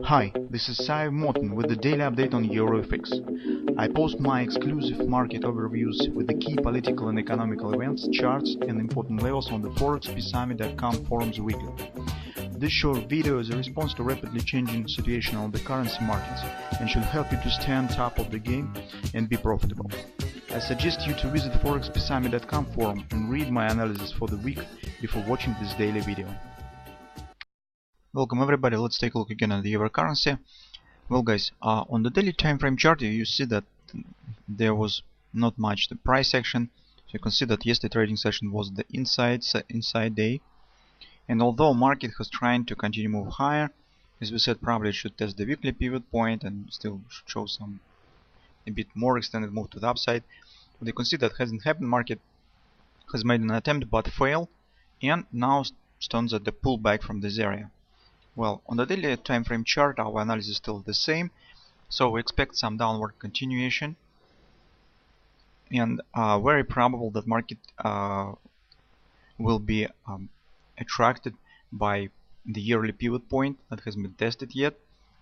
Hi, this is Sive Morten with the daily update on EuroFX. I post my exclusive market overviews with the key political and economical events, charts and important levels on the ForexPeaceArmy.com forums weekly. This short video is a response to rapidly changing situation on the currency markets and should help you to stay on top of the game and be profitable. I suggest you to visit ForexPeaceArmy.com forum and read my analysis for the week before watching this daily video. Welcome everybody, let's take a look again at the euro currency. Well guys, on the daily time frame chart you see that there was not much the price action. So you can see that yesterday trading session was the inside day, and although market has trying to continue move higher, as we said, probably it should test the weekly pivot point and still show some a bit more extended move to the upside. But you can see that hasn't happened. Market has made an attempt but failed, and now stands at the pullback from this area. Well, on the daily time frame chart our analysis is still the same, so we expect some downward continuation, and very probable that market will be attracted by the yearly pivot point that hasn't been tested yet,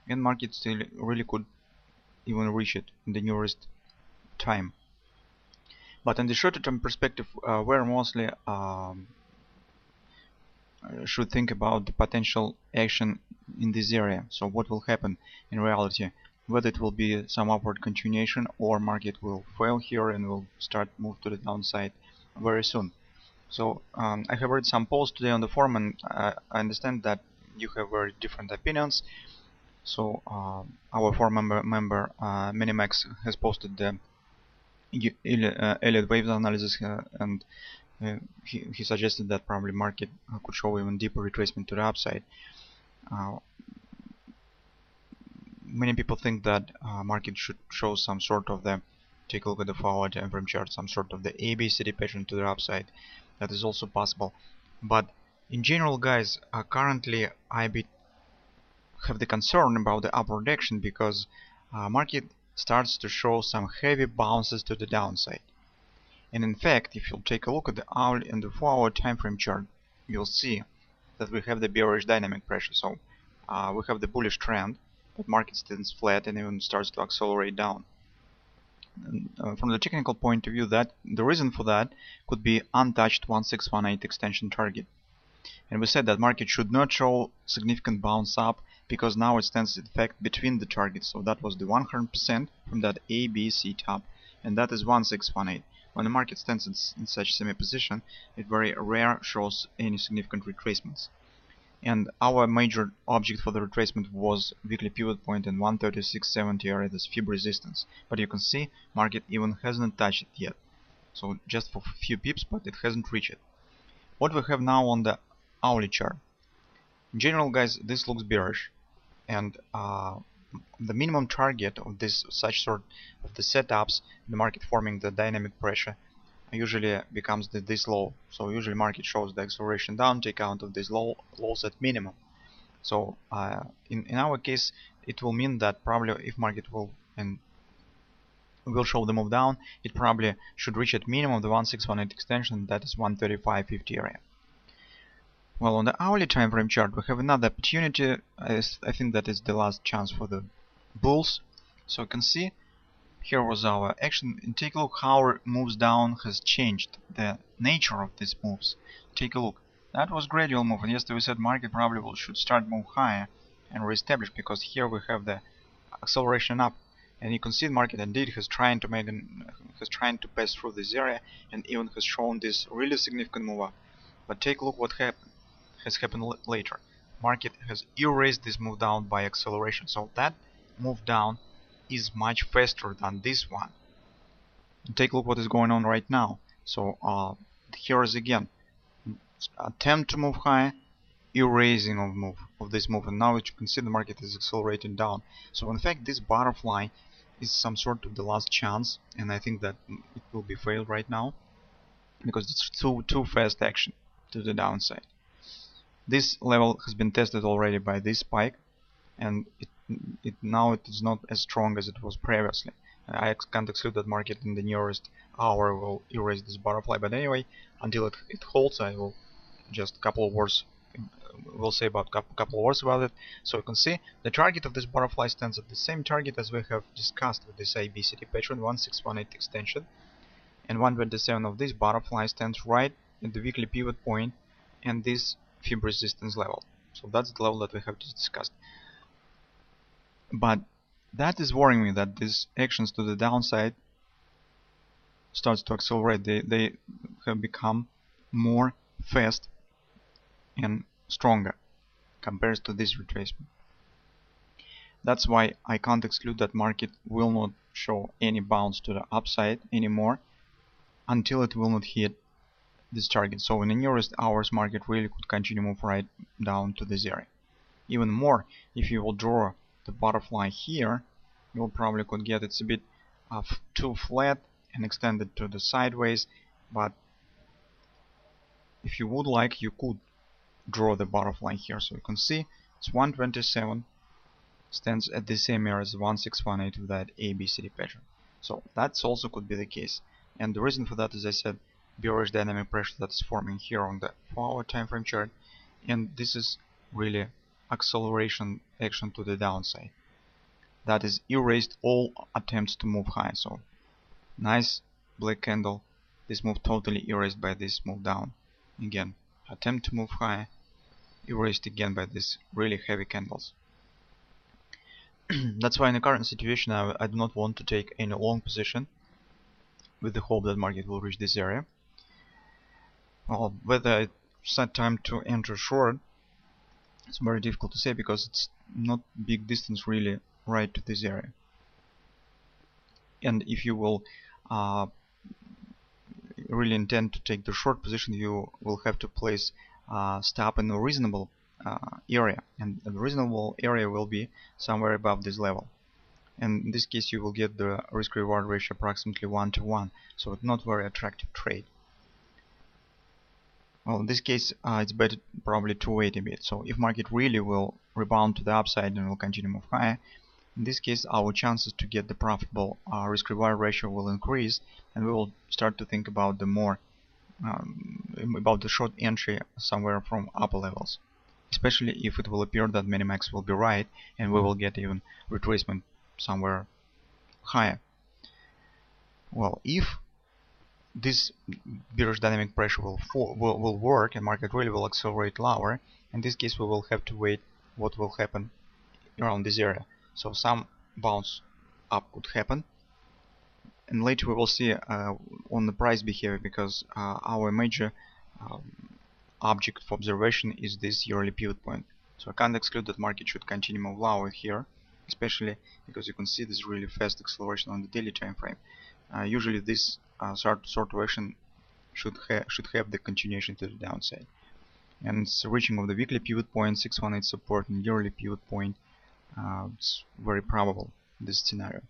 and market still really could even reach it in the nearest time. But in the shorter term perspective, we're mostly should think about the potential action in this area. So what will happen in reality, whether it will be some upward continuation or market will fail here and will start move to the downside very soon. So I have read some posts today on the forum, and I understand that you have very different opinions. So our forum member Minimax has posted the Elliott waves analysis, and he suggested that probably market could show even deeper retracement to the upside. Many people think that market should show some sort of the, take a look at the forward time frame chart, some sort of the ABCD pattern to the upside. That is also possible. But in general, guys, currently I have the concern about the upward action, because market starts to show some heavy bounces to the downside. And in fact, if you'll take a look at the hourly and the 4-hour time frame chart, you'll see that we have the bearish dynamic pressure. So we have the bullish trend, but market stands flat and even starts to accelerate down. And, from the technical point of view, that the reason for that could be untouched 1618 extension target. And we said that market should not show significant bounce up, because now it stands in fact between the targets. So that was the 100% from that ABC top, and that is 1618. When the market stands in such semi-position, it very rare shows any significant retracements. And our major object for the retracement was weekly pivot point in 136.70 area, this fib resistance. But you can see market even hasn't touched it yet. So just for a few pips, but it hasn't reached it. What we have now on the hourly chart. In general, guys, this looks bearish, and the minimum target of this such sort of the setups, the market forming the dynamic pressure, usually becomes this low. So usually market shows the acceleration down, take out of these lows at minimum. So in our case, it will mean that probably if market will show the move down, it probably should reach at minimum the 1618 extension, that is 135.50 area. Well, on the hourly time frame chart we have another opportunity. I think that is the last chance for the bulls. So you can see here was our action, and take a look how our moves down has changed, the nature of these moves. Take a look, that was gradual move, and yesterday we said market probably should start move higher and reestablish, because here we have the acceleration up, and you can see the market indeed has trying to pass through this area and even has shown this really significant move up. But take a look what has happened later. Market has erased this move down by acceleration, so that move down is much faster than this one. And take a look what is going on right now. So here is again attempt to move higher, erasing of this move, and now you can see the market is accelerating down. So in fact this butterfly is some sort of the last chance, and I think that it will be failed right now, because it's too fast action to the downside. This level has been tested already by this spike, and now it is not as strong as it was previously. I can't exclude that market in the nearest hour will erase this butterfly, but anyway, until it holds, I will just a couple of words we'll say about couple words about it. So you can see the target of this butterfly stands at the same target as we have discussed with this ABCD pattern, 1618 extension, and 127 of this butterfly stands right at the weekly pivot point and this fib resistance level. So that's the level that we have just discussed. But that is worrying me, that these actions to the downside starts to accelerate. They have become more fast and stronger compared to this retracement. That's why I can't exclude that market will not show any bounce to the upside anymore until it will not hit this target. So in the nearest hours, market really could continue move right down to this area. Even more, if you will draw the butterfly here, you'll probably could get it's a bit too flat and extended to the sideways, but if you would like, you could draw the butterfly here. So you can see it's 127 stands at the same area as 1618 with that ABCD pattern. So that's also could be the case. And the reason for that, as I said, bearish dynamic pressure that's forming here on the 4-hour time frame chart, and this is really acceleration action to the downside. That is erased all attempts to move high. So nice black candle, this move totally erased by this move down. Again, attempt to move high, erased again by these really heavy candles. That's why in the current situation I do not want to take any long position with the hope that market will reach this area. Well, whether it's set time to enter short, it's very difficult to say because it's not big distance really right to this area. And if you will really intend to take the short position, you will have to place stop in a reasonable area, and the reasonable area will be somewhere above this level. And in this case you will get the risk reward ratio approximately 1-to-1, so it's not very attractive trade. Well, in this case it's better probably to wait a bit. So if market really will rebound to the upside and will continue move higher, in this case our chances to get the profitable risk reward ratio will increase, and we will start to think about the more about the short entry somewhere from upper levels, especially if it will appear that minimax will be right and we will get even retracement somewhere higher. Well, if this bearish dynamic pressure will work and market really will accelerate lower, in this case we will have to wait what will happen around this area. So some bounce up could happen, and later we will see on the price behavior, because our major object for observation is this yearly pivot point. So I can't exclude that market should continue move lower here, especially because you can see this really fast acceleration on the daily time frame. Usually this sort of action should have the continuation to the downside, and it's reaching of the weekly pivot point, 618 support, and yearly pivot point. It's very probable in this scenario.